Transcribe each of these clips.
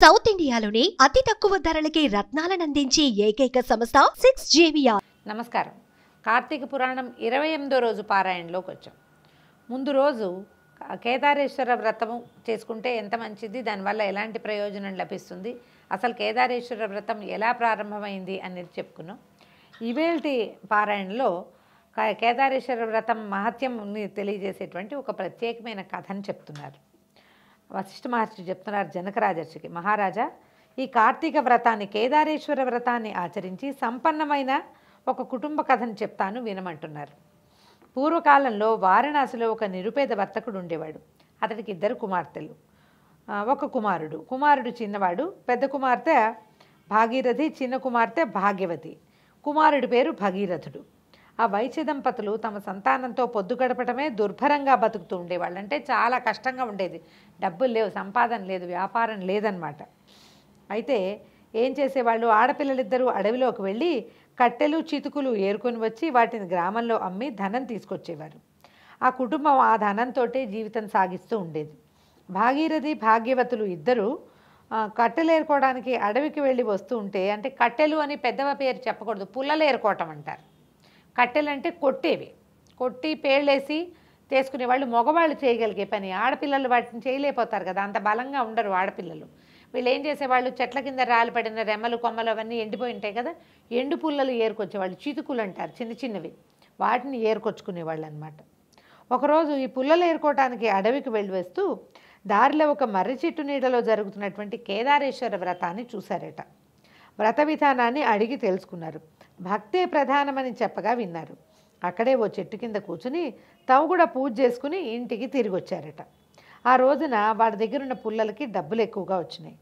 South ఇండియాలోని అతి తక్కువ ధరలకి రత్నాలనందించే ఏకైక సంస్థ 6JVR. నమస్కారం. కార్తీక పురాణం 28వ రోజు పారాయణలోకి వచ్చాం. ముందు రోజు కేదారేశ్వర వ్రతము చేసుకుంటే ఎంత మంచిది, దానివల్ల ఎలాంటి ప్రయోజనం లభిస్తుంది, అసలు కేదారేశ్వర వ్రతం ఎలా ప్రారంభమైంది అనేది చెప్పుకున్నాం. ఇవేల్టి పారాయణలో కేదారేశ్వర వ్రతం మహత్యంని తెలియజేసేటువంటి ఒక ప్రత్యేకమైన కథను చెప్తున్నారు. వశిష్ఠ మహర్షి చెప్తున్నారు జనక రాజర్షికి, మహారాజా, ఈ కార్తీక వ్రతాన్ని, కేదారేశ్వర వ్రతాన్ని ఆచరించి సంపన్నమైన ఒక కుటుంబ కథను చెప్తాను వినమంటున్నారు. పూర్వకాలంలో వారణాసిలో ఒక నిరుపేద వర్తకుడు ఉండేవాడు. అతడికి 2 కుమార్తెలు, ఒక కుమారుడు చిన్నవాడు. పెద్ద కుమార్తె భాగీరథి, చిన్న కుమార్తె భాగ్యవతి. కుమారుడి పేరు భగీరథుడు. ఆ వైశ్య దంపతులు తమ సంతానంతో పొద్దు గడపటమే దుర్భరంగా బతుకుతూ ఉండేవాళ్ళు. అంటే చాలా కష్టంగా ఉండేది. డబ్బులు లేవు, సంపాదన లేదు, వ్యాపారం లేదనమాట. అయితే ఏం చేసేవాళ్ళు, ఆడపిల్లలిద్దరూ అడవిలోకి వెళ్ళి కట్టెలు చితుకులు ఏరుకొని వచ్చి వాటిని గ్రామంలో అమ్మి ధనం తీసుకొచ్చేవారు. ఆ కుటుంబం ఆ ధనంతో జీవితం సాగిస్తూ ఉండేది. భాగీరథి భాగ్యవతులు ఇద్దరు కట్టెలు ఏరుకోవడానికి అడవికి వెళ్ళి వస్తూ ఉంటే, అంటే కట్టెలు అని పెద్దవ పేరు చెప్పకూడదు, పుల్లలు ఏరుకోవటం అంటారు. కట్టెలు అంటే కొట్టి పేళ్ళేసి తీసుకునేవాళ్ళు. మగవాళ్ళు చేయగలిగే పని, ఆడపిల్లలు వాటిని చేయలేకపోతారు కదా, అంత బలంగా ఉండరు ఆడపిల్లలు. వీళ్ళు ఏం చేసేవాళ్ళు, చెట్ల కింద రాలి పడిన రెమ్మలు కొమ్మలు అవన్నీ ఎండిపోయి ఉంటాయి కదా, ఎండు పుల్లలు ఏరుకొచ్చేవాళ్ళు. చితుకులు అంటారు, చిన్న చిన్నవి, వాటిని ఏరుకొచ్చుకునేవాళ్ళు అనమాట. ఒకరోజు ఈ పుల్లలు ఏరుకోవటానికి అడవికి వెళ్ళి వస్తూ దారిలో ఒక మర్రి చెట్టు నీడలో జరుగుతున్నటువంటి కేదారేశ్వర వ్రతాన్ని చూశారట. వ్రత విధానాన్ని అడిగి తెలుసుకున్నారు. భక్తే ప్రధానమని చెప్పగా విన్నారు. అక్కడే ఓ చెట్టు కింద కూర్చుని తాము కూడా పూజ చేసుకుని ఇంటికి తిరిగి వచ్చారట. ఆ రోజున వాడి దగ్గర ఉన్న పుల్లలకి డబ్బులు ఎక్కువగా వచ్చినాయి.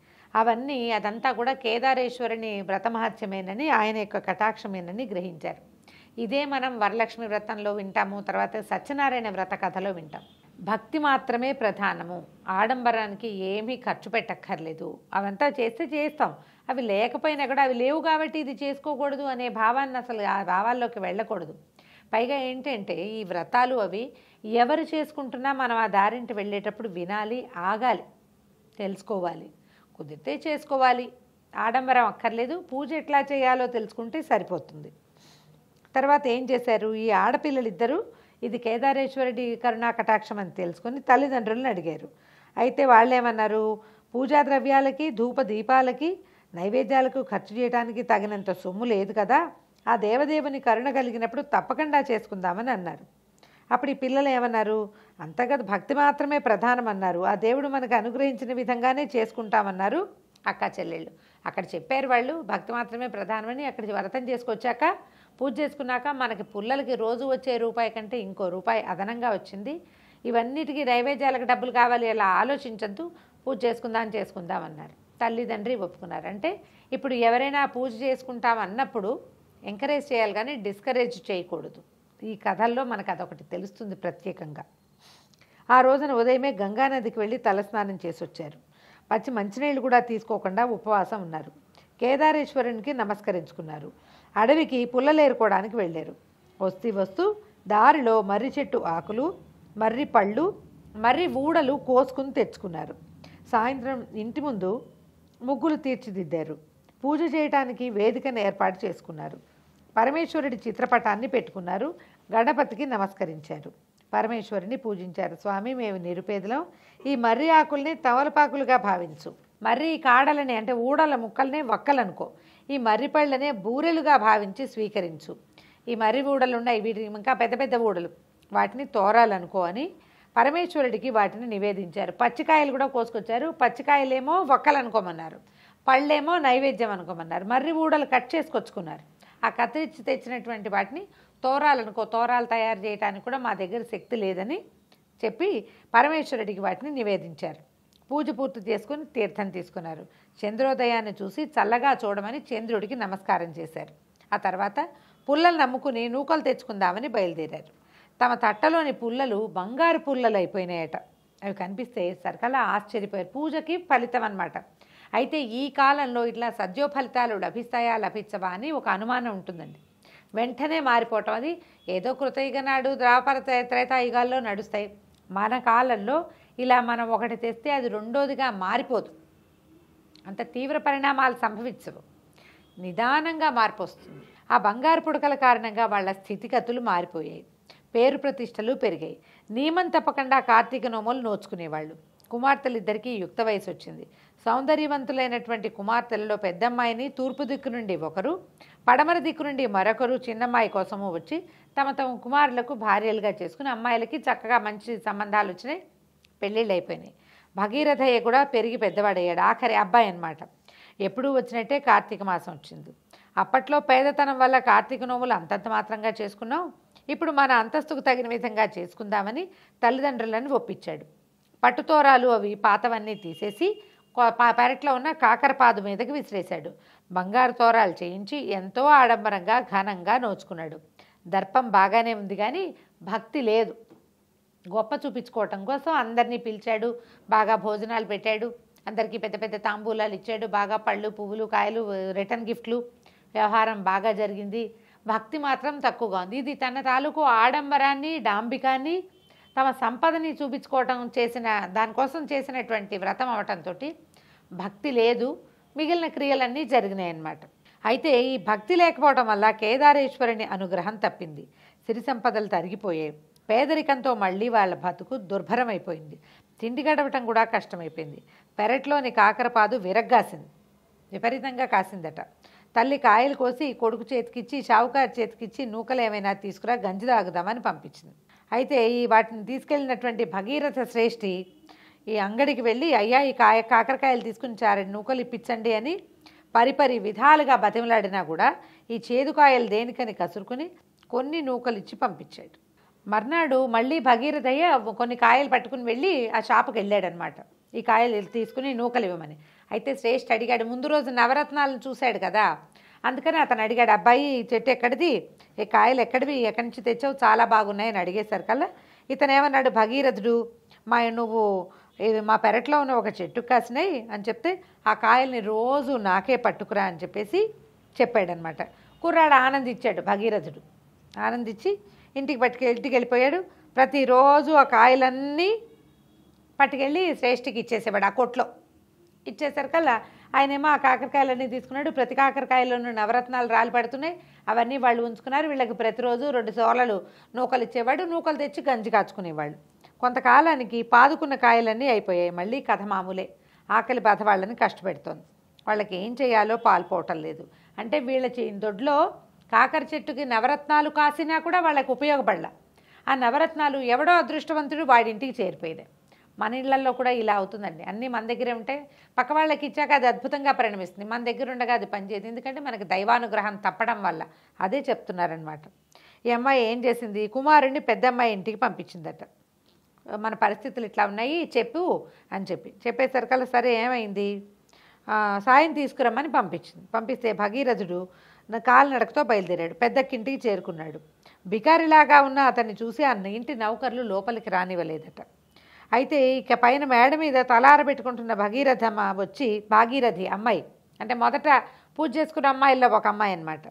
అదంతా కూడా కేదారేశ్వరుని వ్రతమహత్యమేనని, ఆయన యొక్క కటాక్షమేనని గ్రహించారు. ఇదే మనం వరలక్ష్మి వ్రతంలో వింటాము, తర్వాత సత్యనారాయణ వ్రత కథలో వింటాం. భక్తి మాత్రమే ప్రధానము, ఆడంబరానికి ఏమీ ఖర్చు పెట్టక్కర్లేదు, అవంతా చేస్తాం, అవి లేకపోయినా కూడా అవి లేవు కాబట్టి ఇది చేసుకోకూడదు అనే భావాన్ని, అసలు ఆ భావాల్లోకి వెళ్ళకూడదు. పైగా ఏంటంటే ఈ వ్రతాలు అవి ఎవరు చేసుకుంటున్నా మనం ఆ దారింటి వెళ్ళేటప్పుడు వినాలి, ఆగాలి, తెలుసుకోవాలి, కుదిరితే చేసుకోవాలి, ఆడంబరం అక్కర్లేదు, పూజ ఎట్లా చేయాలో తెలుసుకుంటే సరిపోతుంది. తర్వాత ఏం చేశారు, ఈ ఆడపిల్లలిద్దరూ ఇది కేదారేశ్వరుడి కరుణా కటాక్షం అని తెలుసుకొని తల్లిదండ్రులను అడిగారు. అయితే వాళ్ళేమన్నారు, పూజా ద్రవ్యాలకి, ధూప దీపాలకి, నైవేద్యాలకు ఖర్చు చేయడానికి తగినంత సొమ్ము లేదు కదా, ఆ దేవదేవుని కరుణ కలిగినప్పుడు తప్పకుండా చేసుకుందామని అన్నారు. అప్పుడు ఈ పిల్లలు ఏమన్నారు, అంతగత భక్తి మాత్రమే ప్రధానం అన్నారు, ఆ దేవుడు మనకు అనుగ్రహించిన విధంగానే చేసుకుంటామన్నారు అక్క చెల్లెళ్ళు. అక్కడ చెప్పారు వాళ్ళు భక్తి మాత్రమే ప్రధానమని. అక్కడికి వ్రతం చేసుకొచ్చాక, పూజ చేసుకున్నాక మనకి పుల్లలకి రోజు వచ్చే రూపాయి కంటే ఇంకో రూపాయి అదనంగా వచ్చింది. ఇవన్నిటికీ నైవేద్యాలకు డబ్బులు కావాలి, అలా ఆలోచించద్దు, పూజ చేసుకుందామన్నారు. తల్లిదండ్రి ఒప్పుకున్నారు. అంటే ఇప్పుడు ఎవరైనా పూజ చేసుకుంటామన్నప్పుడు ఎంకరేజ్ చేయాలి కానీ డిస్కరేజ్ చేయకూడదు. ఈ కథల్లో మనకు అదొకటి తెలుస్తుంది ప్రత్యేకంగా. ఆ రోజున ఉదయమే గంగానదికి వెళ్ళి తలస్నానం చేసి వచ్చారు. మంచినీళ్ళు కూడా తీసుకోకుండా ఉపవాసం ఉన్నారు. కేదారేశ్వరునికి నమస్కరించుకున్నారు. అడవికి పుల్లలేరుకోవడానికి వెళ్ళారు. వస్తూ దారిలో మర్రి చెట్టు ఆకులు, మర్రి పళ్ళు, మర్రి ఊడలు కోసుకుని తెచ్చుకున్నారు. సాయంత్రం ఇంటి ముందు ముగ్గులు తీర్చిదిద్దారు. పూజ చేయటానికి వేదికను ఏర్పాటు చేసుకున్నారు. పరమేశ్వరుడి చిత్రపటాన్ని పెట్టుకున్నారు. గణపతికి నమస్కరించారు. పరమేశ్వరుని పూజించారు. స్వామి, మేము నిరుపేదలం, ఈ మర్రి ఆకుల్ని తమలపాకులుగా భావించు, మర్రి కాడలని అంటే ఊడల ముక్కల్ని వక్కలనుకో, ఈ మర్రి పళ్ళనే బూరెలుగా భావించి స్వీకరించు, ఈ మర్రి ఊడలు ఉన్నాయి, వీటి ఇంకా పెద్ద పెద్ద ఊడలు, వాటిని తోరాలనుకో అని పరమేశ్వరుడికి వాటిని నివేదించారు. పచ్చికాయలు కూడా కోసుకొచ్చారు. పచ్చికాయలేమో వక్కలనుకోమన్నారు, పళ్ళేమో నైవేద్యం అనుకోమన్నారు. మర్రి ఊడలు కట్ చేసుకొచ్చుకున్నారు. ఆ కత్తిరించి తెచ్చినటువంటి వాటిని తోరాలనుకో, తోరాలు తయారు చేయడానికి కూడా మా దగ్గర శక్తి లేదని చెప్పి పరమేశ్వరుడికి వాటిని నివేదించారు. పూజ పూర్తి చేసుకుని తీర్థం తీసుకున్నారు. చంద్రోదయాన్ని చూసి చల్లగా చూడమని చంద్రుడికి నమస్కారం చేశారు. ఆ తర్వాత పుల్లలు నమ్ముకుని నూకలు తెచ్చుకుందామని బయలుదేరారు. తమ తట్టలోని పుల్లలు బంగారు పుల్లలు అయిపోయినాయట. అవి కనిపిస్తే సరికలా ఆశ్చర్యపోయారు. పూజకి ఫలితం అన్నమాట. అయితే ఈ కాలంలో ఇట్లా సద్యో ఫలితాలు లభిస్తాయా లభించవా అని ఒక అనుమానం ఉంటుందండి. వెంటనే మారిపోవటం, అది ఏదో కృతయుగ నాడు ద్వాపర త్రేతాయుగాల్లో నడుస్తాయి. మన కాలంలో ఇలా మనం ఒకటి తెస్తే అది రెండోదిగా మారిపోదు. అంత తీవ్ర పరిణామాలు సంభవించవు, నిదానంగా మార్పు వస్తుంది. ఆ బంగారు పుడకల కారణంగా వాళ్ళ స్థితిగతులు మారిపోయాయి, పేరు ప్రతిష్టలు పెరిగాయి. నియమం తప్పకుండా కార్తీక నోములు నోచుకునేవాళ్ళు. కుమార్తెలిద్దరికీ యుక్త వయసు వచ్చింది. సౌందర్యవంతులైనటువంటి కుమార్తెలలో పెద్దమ్మాయిని తూర్పు దిక్కు నుండి ఒకరు, పడమర దిక్కు నుండి మరొకరు చిన్నమ్మాయి కోసము వచ్చి తమ తమ కుమారులకు భార్యలుగా చేసుకుని అమ్మాయిలకి చక్కగా మంచి సంబంధాలు వచ్చినాయి, పెళ్ళిళ్ళు అయిపోయినాయి. భగీరథయ్య కూడా పెరిగి పెద్దవాడయ్యాడు, ఆఖరి అబ్బాయి అన్నమాట. ఎప్పుడూ వచ్చినట్టే కార్తీక మాసం వచ్చింది. అప్పట్లో పేదతనం వల్ల కార్తీక నోములు అంతంత మాత్రంగా చేసుకున్నాం, ఇప్పుడు మన అంతస్తుకు తగిన విధంగా చేసుకుందామని తల్లిదండ్రులను ఒప్పించాడు. పట్టుతోరాలు అవి పాతవన్నీ తీసేసి పెరట్లో ఉన్న కాకరపాదు మీదకి విసిరేశాడు. బంగారు తోరాలు చేయించి ఎంతో ఆడంబరంగా ఘనంగా నోచుకున్నాడు. దర్పం బాగానే ఉంది కానీ భక్తి లేదు. గొప్ప చూపించుకోవటం కోసం అందరినీ పిలిచాడు, బాగా భోజనాలు పెట్టాడు, అందరికీ పెద్ద పెద్ద తాంబూలాలు ఇచ్చాడు, బాగా పళ్ళు పువ్వులు కాయలు రిటర్న్ గిఫ్ట్లు, వ్యవహారం బాగా జరిగింది. భక్తి మాత్రం తక్కువగా ఉంది. ఇది తన తాలూకు ఆడంబరాన్ని డాంబికాన్ని తమ సంపదని చూపించుకోవటం దానికోసం చేసినటువంటి వ్రతం అవటంతో భక్తి లేదు, మిగిలిన క్రియలన్నీ జరిగినాయి అన్నమాట. అయితే ఈ భక్తి లేకపోవడం వల్ల కేదారేశ్వరుని అనుగ్రహం తప్పింది. సిరి సంపదలు తరిగిపోయాయి. పేదరికంతో మళ్ళీ వాళ్ళ బతుకు దుర్భరమైపోయింది. తిండి గడవటం కూడా కష్టమైపోయింది. పెరట్లోని కాకరపాదు విరగ్గాసింది, విపరీతంగా కాసిందట. తల్లి కాయలు కోసి కొడుకు చేతికిచ్చి షావుకారు చేతికిచ్చి నూకలు ఏమైనా తీసుకురా గంజి తాగుదామని పంపించింది. అయితే వాటిని తీసుకెళ్ళినటువంటి భగీరథ శ్రేష్ఠి ఈ అంగడికి వెళ్ళి అయ్యా ఈ కాకరకాయలు తీసుకుని 2 నూకలు ఇప్పించండి అని పరిపరి విధాలుగా బతిమలాడినా కూడా ఈ చేదుకాయలు దేనికని కసురుకుని కొన్ని నూకలు ఇచ్చి పంపించాడు. మర్నాడు మళ్ళీ భగీరథయ్య కొన్ని కాయలు పట్టుకుని వెళ్ళి ఆ షాపుకి వెళ్ళాడనమాట, ఈ కాయలు తీసుకుని నూకలు ఇవ్వమని. అయితే శ్రేష్ఠ అడిగాడు, ముందు రోజు నవరత్నాలను చూశాడు కదా, అందుకని అతను అడిగాడు, అబ్బాయి ఈ చెట్టు ఎక్కడిది, ఈ కాయలు ఎక్కడివి, ఎక్కడి నుంచి తెచ్చావు, చాలా బాగున్నాయని అడిగేసరికల్లా ఇతను ఏమన్నాడు, భగీరథుడు నువ్వు మా పెరట్లో ఉన్న ఒక చెట్టు కాసినాయి అని చెప్తే ఆ కాయల్ని రోజు నాకే పట్టుకురా అని చెప్పాడనమాట. కుర్రాడు ఆనందించాడు. భగీరథుడు ఆనందించి ఇంటికి వెళ్ళిపోయాడు. ప్రతిరోజు ఆ కాయలన్నీ పట్టుకెళ్ళి శ్రేష్ఠికి ఇచ్చేసేవాడు. ఆ కొట్లో ఇచ్చేసరికల్లా ఆయనేమో ఆ కాకరకాయలన్నీ తీసుకున్నాడు. ప్రతి కాకరకాయలోనూ నవరత్నాలు రాలి పడుతున్నాయి, అవన్నీ వాళ్ళు ఉంచుకున్నారు. వీళ్ళకి ప్రతిరోజు 2 సోలలు నూకలు ఇచ్చేవాడు, నూకలు తెచ్చి గంజి కాచుకునేవాళ్ళు. కొంతకాలానికి పాదుకున్న కాయలన్నీ అయిపోయాయి. మళ్ళీ కథ మామూలే. ఆకలి బాధ వాళ్ళని కష్టపెడుతోంది. వాళ్ళకి ఏం చేయాలో పాల్పోవటం లేదు. అంటే వీళ్ళ దొడ్లో కాకర చెట్టుకి నవరత్నాలు కాసినా కూడా వాళ్ళకి ఉపయోగపడలా. ఆ నవరత్నాలు ఎవడో అదృష్టవంతుడు వాడింటికి చేరిపోయేది. మన ఇళ్లలో కూడా ఇలా అవుతుందండి. అన్నీ మన దగ్గరే ఉంటే పక్క వాళ్ళకి ఇచ్చాక అది అద్భుతంగా పరిణమిస్తుంది, మన దగ్గర ఉండగా అది పనిచేయదు. ఎందుకంటే మనకి దైవానుగ్రహం తప్పడం వల్ల. అదే చెప్తున్నారనమాట. ఈ అమ్మాయి ఏం చేసింది, కుమారుడిని పెద్దమ్మాయి ఇంటికి పంపించిందట. మన పరిస్థితులు ఇట్లా ఉన్నాయి చెప్పు అని చెప్పేసరికల్లా సరే ఏమైంది, సాయం తీసుకురమ్మని పంపిస్తే భగీరథుడు కాలినడకతో బయలుదేరాడు. పెద్దక్కింటికి చేరుకున్నాడు. బికారిలాగా ఉన్న అతన్ని చూసి ఆ ఇంటి నౌకర్లు లోపలికి రానివ్వలేదట. అయితే ఇక పైన మేడ మీద తలారబెట్టుకుంటున్న భాగీరథి అమ్మాయి, అంటే మొదట పూజ చేసుకున్న అమ్మాయిల్లో ఒక అమ్మాయి అన్నమాట,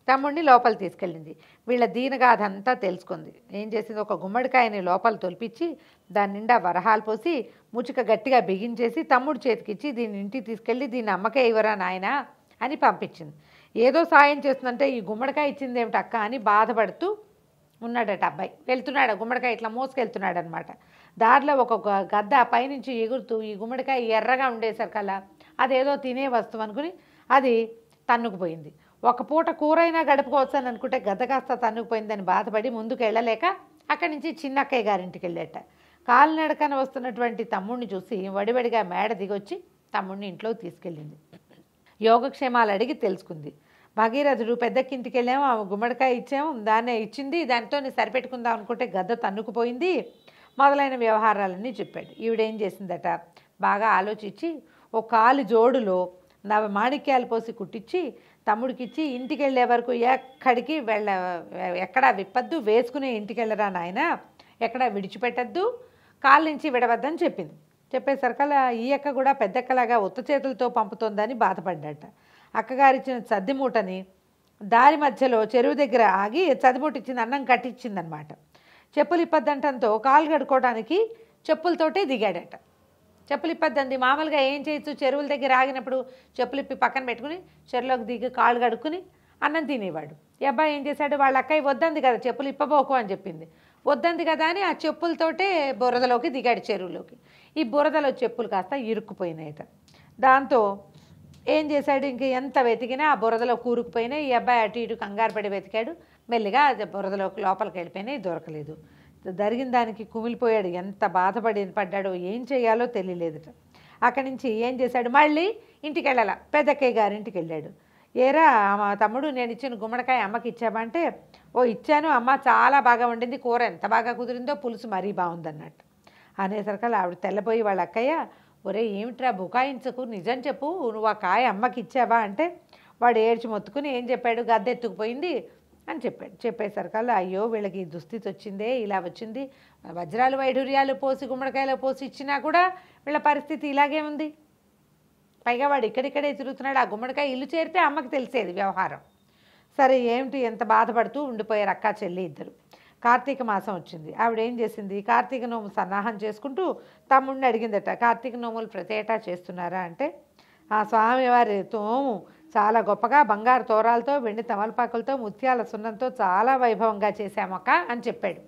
తమ్ముడిని లోపల తీసుకెళ్ళింది. వీళ్ళ దీనగాథ అంతా తెలుసుకుంది. ఏం చేసింది, ఒక గుమ్మడికాయని లోపల తొలిపించి దాని నిండా వరహాలు పోసి ముచిక గట్టిగా బిగించేసి తమ్ముడు చేతికిచ్చి దీన్ని ఇంటికి తీసుకెళ్ళి దీన్ని అమ్మకే ఇవ్వరా నాయనా అని పంపించింది. ఏదో సాయం చేస్తుందంటే ఈ గుమ్మడికాయ ఇచ్చింది ఏమిటి అక్క అని బాధపడుతూ ఉన్నాడట అబ్బాయి. వెళ్తున్నాడు, గుమ్మడికాయ ఇట్లా మోసుకెళ్తున్నాడు అనమాట. దారిలో ఒక గద్ద పైనుంచి ఎగురుతూ ఈ గుమ్మడికాయ ఎర్రగా ఉండేసరికల్లా అదేదో తినే వస్తువు అనుకుని అది తన్నుకుపోయింది. ఒక పూట కూరైనా గడుపుకోవచ్చు అని అనుకుంటే గద్ద కాస్త తన్నుకుపోయిందని బాధపడి ముందుకు వెళ్ళలేక అక్కడి నుంచి చిన్నక్కయ్య గారింటికి వెళ్ళేట. కాలినడకన వస్తున్నటువంటి తమ్ముడిని చూసి వడివడిగా మేడ దిగొచ్చి తమ్ముడిని ఇంట్లోకి తీసుకెళ్ళింది. యోగక్షేమాలు అడిగి తెలుసుకుంది. భగీరథుడు పెద్దక్కింటికి వెళ్ళాము, ఆ గుమ్మడికాయ ఇచ్చాము, దాన్నే ఇచ్చింది, దానితో సరిపెట్టుకుందాం అనుకుంటే గద్ద తన్నుకుపోయింది మొదలైన వ్యవహారాలన్నీ చెప్పాడు. ఈవిడేం చేసిందట, బాగా ఆలోచించి ఓ కాలు జోడులో మాణిక్యాలు పోసి కుట్టించి తమ్ముడికిచ్చి ఇంటికి వెళ్ళే వరకు ఎక్కడా విప్పద్దు, వేసుకునే ఇంటికి వెళ్ళరా నాయన, ఎక్కడా విడిచిపెట్టద్దు, కాళ్ళ నుంచి విడవద్దని చెప్పింది. చెప్పేసరికల్లా ఈ అక్క కూడా పెద్దక్కలాగా ఉత్త చేతులతో పంపుతోందని బాధపడ్డట. అక్కగారిచ్చిన సద్దిమూటని దారి మధ్యలో చెరువు దగ్గర ఆగి సద్దిమూట ఇచ్చింది, అన్నం కట్టించిందనమాట. చెప్పులు ఇప్పద్దంటంతో కాలు కడుక్కోవడానికి చెప్పులతోటే దిగాడట. చెప్పులు ఇప్పద్దంది. మామూలుగా ఏం చేయొచ్చు, చెరువుల దగ్గర ఆగినప్పుడు చెప్పులు ఇప్పి పక్కన పెట్టుకుని చెరువులోకి దిగి కాళ్ళు కడుక్కుని అన్నం తినేవాడు. ఈ అబ్బాయి ఏం చేశాడు, వాళ్ళ అక్కయ్య వద్దంది కదా చెప్పులు ఇప్పబోకు అని చెప్పింది. వద్దంది కదా అని ఆ చెప్పులతోటే బురదలోకి దిగాడు చెరువులోకి. ఈ బురదలో చెప్పులు కాస్త ఇరుక్కుపోయినాయట. దాంతో ఏం చేశాడు, ఇంక ఎంత వెతికినా ఆ బురదలో కూరుకుపోయినాయి. ఈ అబ్బాయి అటు ఇటు కంగారు పడి వెతికాడు. మెల్లిగా అది బురదలోకి లోపలికి వెళ్ళిపోయినాయి, దొరకలేదు. జరిగిన దానికి కుమిలిపోయాడు. ఎంత పడ్డాడో ఏం చేయాలో తెలియలేదుట. అక్కడి నుంచి ఏం చేశాడు, మళ్ళీ ఇంటికి వెళ్ళాల, పెద్దక్కయ్య గారింటికి వెళ్ళాడు. ఏరా మా తమ్ముడు, నేను ఇచ్చిన గుమ్మడికాయ అమ్మకి ఇచ్చావా అంటే, ఓ ఇచ్చాను అమ్మ, చాలా బాగా వండింది, కూర ఎంత బాగా కుదిరిందో, పులుసు మరీ బాగుందన్నట్టు అనేసరికల్లా ఆవిడ తెల్లబోయి వాళ్ళ అక్కయ్య, ఒరే ఏమిట్రా బుకాయించకు, నిజం చెప్పు, నువ్వు ఆ కాయ అమ్మకి ఇచ్చావా అంటే, వాడు ఏడ్చి మొత్తుకుని ఏం చెప్పాడు, గద్దెత్తుకుపోయింది అని చెప్పాడు. చెప్పేసరికల్లా అయ్యో వీళ్ళకి ఈ దుస్థితి వచ్చిందే, ఇలా వచ్చింది, వజ్రాలు వైఢూర్యాలు పోసి గుమ్మడికాయలు పోసి ఇచ్చినా కూడా వీళ్ళ పరిస్థితి ఇలాగే ఉంది. పైగా వాడు ఇక్కడిక్కడే తిరుగుతున్నాడు. ఆ గుమ్మడికాయ ఇల్లు చేరితే అమ్మకి తెలిసేది వ్యవహారం. సరే ఏమిటి, ఎంత బాధపడుతూ ఉండిపోయారు అక్క చెల్లి ఇద్దరు. కార్తీక మాసం వచ్చింది. ఆవిడ ఏం చేసింది, కార్తీక నోము సన్నాహం చేసుకుంటూ తమ్ముడిని అడిగిందట, కార్తీక నోములు ప్రతి ఏటా చేస్తున్నారా అంటే, ఆ స్వామివారి తోము చాలా గొప్పగా బంగారు తోరాలతో, వెండి తమలపాకులతో, ముత్యాల సున్నంతో చాలా వైభవంగా చేశామక్క అని చెప్పాడు.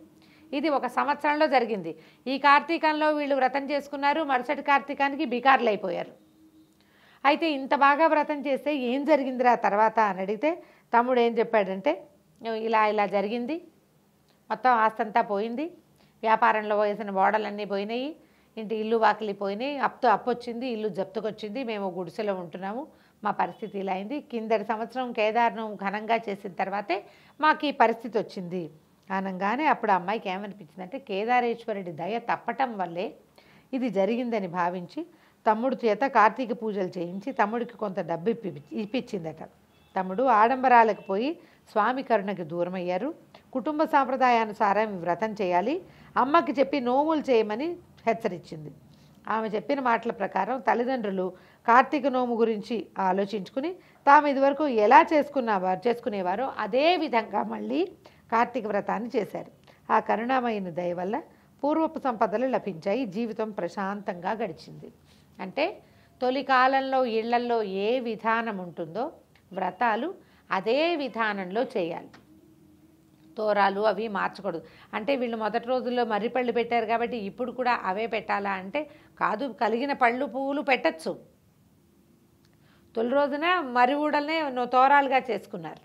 ఇది ఒక సంవత్సరంలో జరిగింది. ఈ కార్తీకంలో వీళ్ళు వ్రతం చేసుకున్నారు, మరుసటి కార్తీకానికి బికార్లు అయిపోయారు. అయితే ఇంత బాగా వ్రతం చేస్తే ఏం జరిగిందిరా తర్వాత అని అడిగితే, తమ్ముడు ఏం చెప్పాడంటే, ఇలా ఇలా జరిగింది, మొత్తం ఆస్తంతా పోయింది, వ్యాపారంలో వేసిన ఓడలన్నీ పోయినాయి, ఇంటి ఇల్లు వాకిలి పోయినాయి, అప్పు వచ్చింది, ఇల్లు జప్తుకొచ్చింది, మేము గుడిసెలో ఉంటున్నాము, మా పరిస్థితి ఇలా అయింది, కిందటి సంవత్సరం కేదార్ను ఘనంగా చేసిన తర్వాతే మాకు ఈ పరిస్థితి వచ్చింది అనగానే అప్పుడు అమ్మాయికి ఏమనిపించిందంటే, కేదారేశ్వరుడి దయ తప్పటం వల్లే ఇది జరిగిందని భావించి తమ్ముడు చేత కార్తీక పూజలు చేయించి తమ్ముడికి కొంత డబ్బు ఇప్పించిందట. తమ్ముడు ఆడంబరాలకు పోయి స్వామి కరుణకి దూరమయ్యారు. కుటుంబ సాంప్రదాయానుసారం వ్రతం చేయాలి, అమ్మకి చెప్పి నోములు చేయమని హెచ్చరించింది. ఆమె చెప్పిన మాటల ప్రకారం తల్లిదండ్రులు కార్తీక నోము గురించి ఆలోచించుకుని తాము ఇదివరకు ఎలా చేసుకునేవారో అదే విధంగా మళ్ళీ కార్తీక వ్రతాన్ని చేశారు. ఆ కరుణామయుని దయ వల్ల పూర్వపు సంపదలు లభించాయి, జీవితం ప్రశాంతంగా గడిచింది. అంటే తొలి కాలంలో ఇళ్లల్లో ఏ విధానం ఉంటుందో వ్రతాలు అదే విధానంలో చేయాలి. తోరాలు అవి మార్చకూడదు. అంటే వీళ్ళు మొదటి రోజుల్లో మర్రి పళ్ళు పెట్టారు కాబట్టి ఇప్పుడు కూడా అవే పెట్టాలా అంటే కాదు, కలిగిన పళ్ళు పువ్వులు పెట్టచ్చు. తొలి రోజున మర్రి ఊడల్నే తోరాలుగా చేసుకున్నారు,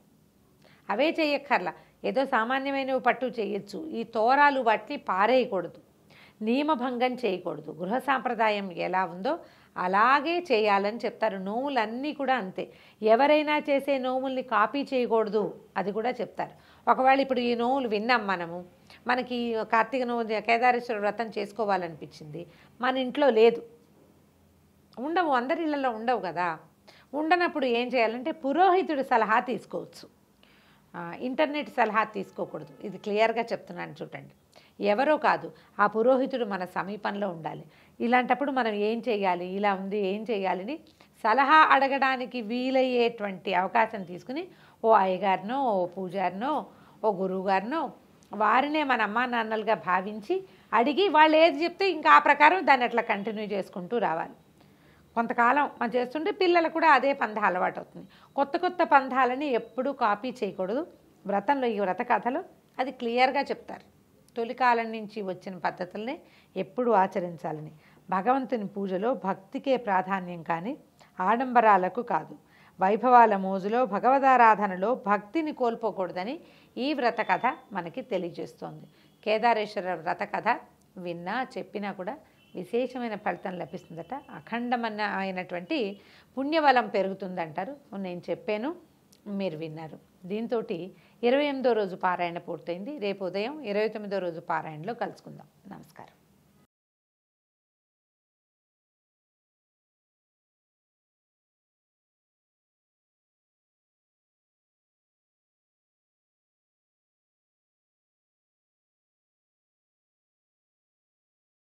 అవే చేయక్కర్లా, ఏదో సామాన్యమైనవి పట్టు చేయొచ్చు. ఈ తోరాలు వాటిని పారేయకూడదు, నియమభంగం చేయకూడదు. గృహ సాంప్రదాయం ఎలా ఉందో అలాగే చేయాలని చెప్తారు. నోములన్నీ కూడా అంతే. ఎవరైనా చేసే నోముల్ని కాపీ చేయకూడదు, అది కూడా చెప్తారు. ఒకవేళ ఇప్పుడు ఈ నోములు విన్నాం మనకి కార్తీక నోము కేదారేశ్వర వ్రతం చేసుకోవాలనిపించింది, మన ఇంట్లో లేదు, ఉండవు, అందరి ఇళ్లలో ఉండవు కదా. ఉండనప్పుడు ఏం చేయాలంటే పురోహితుడి సలహా తీసుకోవచ్చు, ఇంటర్నెట్ సలహా తీసుకోకూడదు. ఇది క్లియర్గా చెప్తున్నాను చూడండి. ఎవరో కాదు, ఆ పురోహితుడు మన సమీపంలో ఉండాలి. ఇలాంటప్పుడు మనం ఏం చేయాలి, ఇలా ఉంది ఏం చేయాలని సలహా అడగడానికి వీలయ్యేటువంటి అవకాశం తీసుకుని ఓ అయ్యగారినో, ఓ పూజారినో, ఓ గురువుగారినో వారినే మన అమ్మా నాన్నలుగా భావించి అడిగి వాళ్ళు ఏది చెప్తే ఇంకా ఆ ప్రకారం దాన్ని అట్లా కంటిన్యూ చేసుకుంటూ రావాలి. కొంతకాలం మనం చేస్తుంటే పిల్లలు కూడా అదే పంథ అలవాటు అవుతుంది. కొత్త కొత్త పంథాలని ఎప్పుడూ కాపీ చేయకూడదు. వ్రతంలో ఈ వ్రత కథలో అది క్లియర్గా చెప్తారు. తొలికాలం నుంచి వచ్చిన పద్ధతులనే ఎప్పుడూ ఆచరించాలని. భగవంతుని పూజలో భక్తికే ప్రాధాన్యం కానీ ఆడంబరాలకు కాదు. వైభవాల మోజులో భగవదారాధనలో భక్తిని కోల్పోకూడదని ఈ వ్రత కథ మనకి తెలియజేస్తోంది. కేదారేశ్వర వ్రత కథ విన్నా చెప్పినా కూడా విశేషమైన ఫలితం లభిస్తుందట. అఖండమైనటువంటి పుణ్యబలం పెరుగుతుందంటారు. నేను చెప్పాను, మీరు విన్నారు. దీంతో 28వ రోజు పారాయణ పూర్తయింది. రేపు ఉదయం 29వ రోజు పారాయణలో కలుసుకుందాం. నమస్కారం.